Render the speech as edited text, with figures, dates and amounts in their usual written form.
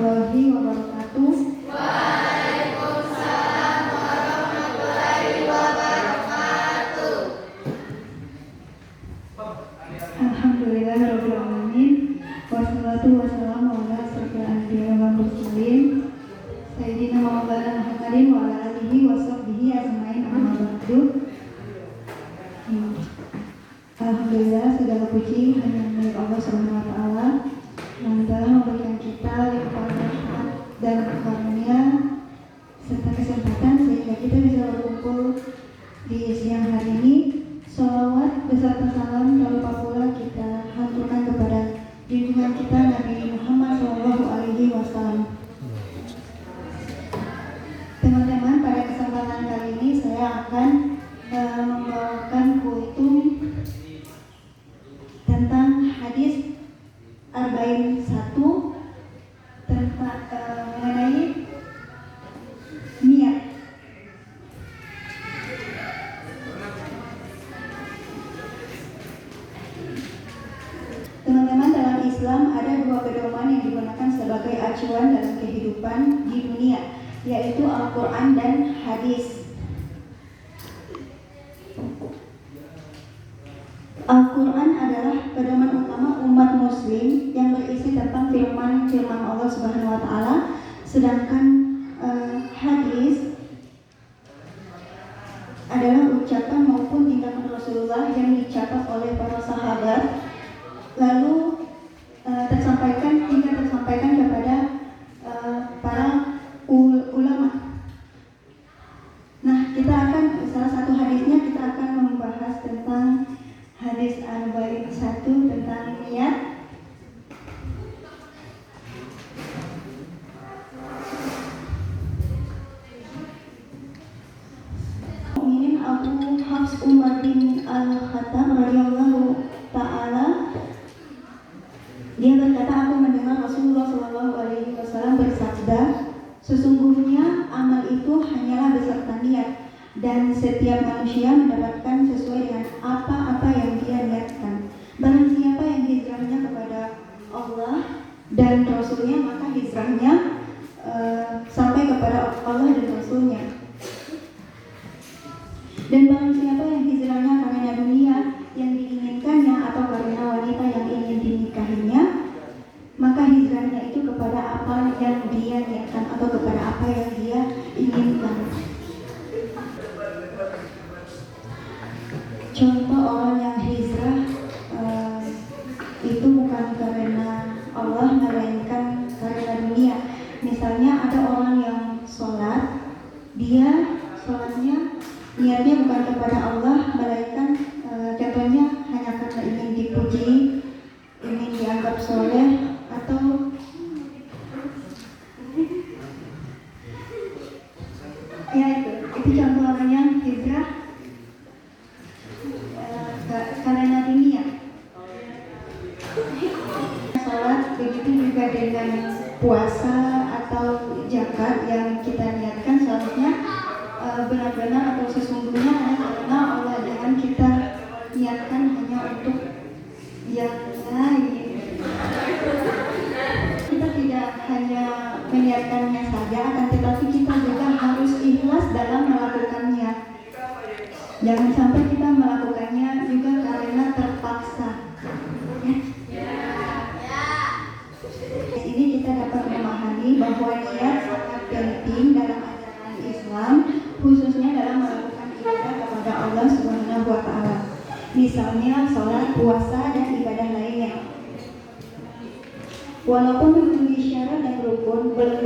warahmatullahi wabarakatuh. Waalaikumsalam warahmatullahi wabarakatuh. Alhamdulillahirabbil alamin. Wassalatu wassalamu ala asyrofil anbiya'i wal mursalin sayyidina Maulana Muhammadin wa ala alihi wa sahbihi ajmain, amma ba'du. Alhamdulillah, segala puji hanya milik Allah Subhanahu wa taala yang telah memberikan kita limpahan rahmat dan karunia serta kesempatan sehingga kita bisa berkumpul di siang hari ini. Sholawat beserta salam tak lupa pula kita haturkan kepada junjungan kita Nabi Muhammad SAW. Teman-teman, pada kesempatan kali ini saya akan membawakan kultum tentang hadis Arba'in 1 tentang mengenai niat. Teman-teman, dalam Islam ada dua pedoman yang digunakan sebagai acuan dalam kehidupan di dunia, yaitu Al-Quran dan hadis. Al-Quran adalah pedoman utama umat muslim yang berisi tentang firman Allah Subhanahu wa taala, sedangkan hadis adalah ucapan maupun tindakan Rasulullah yang dicatat oleh para sahabat lalu tersampaikan kepada para ulama. Nah, kita akan salah satu hadisnya kita akan membahas tentang hadis Arba'in 1 tentang niat. Mu'minin Abu Hafs Umar bin Al-Khattab radhiyallahu ta'ala, dia berkata, aku mendengar Rasulullah SAW bersabda, sesungguhnya amal itu hanyalah beserta niat, dan setiap manusia mendapatkan sesuai dengan apa-apa yang dia niatkan. Barang siapa yang hijrahnya kepada Allah dan Rasulnya, maka hijrahnya sampai kepada Allah dan Rasulnya. Dan barang siapa yang hijrahnya karena dunia yang diinginkannya atau karena wanita yang ingin dinikahinya, maka hijrahnya itu kepada apa yang dia niatkan atau kepada apa yang dia inginkan. Contoh orang yang hijrah itu bukan karena Allah melainkan karena dunia. Misalnya ada orang yang sholat, dia sholatnya niatnya bukan kepada Allah melainkan contohnya hanya karena ingin dipuji, ingin dianggap soleh, atau ya itu contoh orang yang hijrah karena dunia. Sholat begitu juga dengan puasa atau zakat yang kita niatkan seharusnya benar-benar atau sesungguhnya hanya karena Allah, jangan kita niatkan hanya untuk yang lain. Kita tidak hanya meniatkannya saja, akan tetapi kita juga harus ikhlas dalam melakukannya. Jangan sampai kita melakukannya juga karena terpaksa. Di sini kita dapat memahami bahwa niat sangat penting dalam ajaran Islam, khususnya dalam melakukan ibadah kepada Allah Subhanahu wa taala. Misalnya sholat, puasa, dan ibadah lainnya. Walaupun memenuhi syarat dan rukun, belum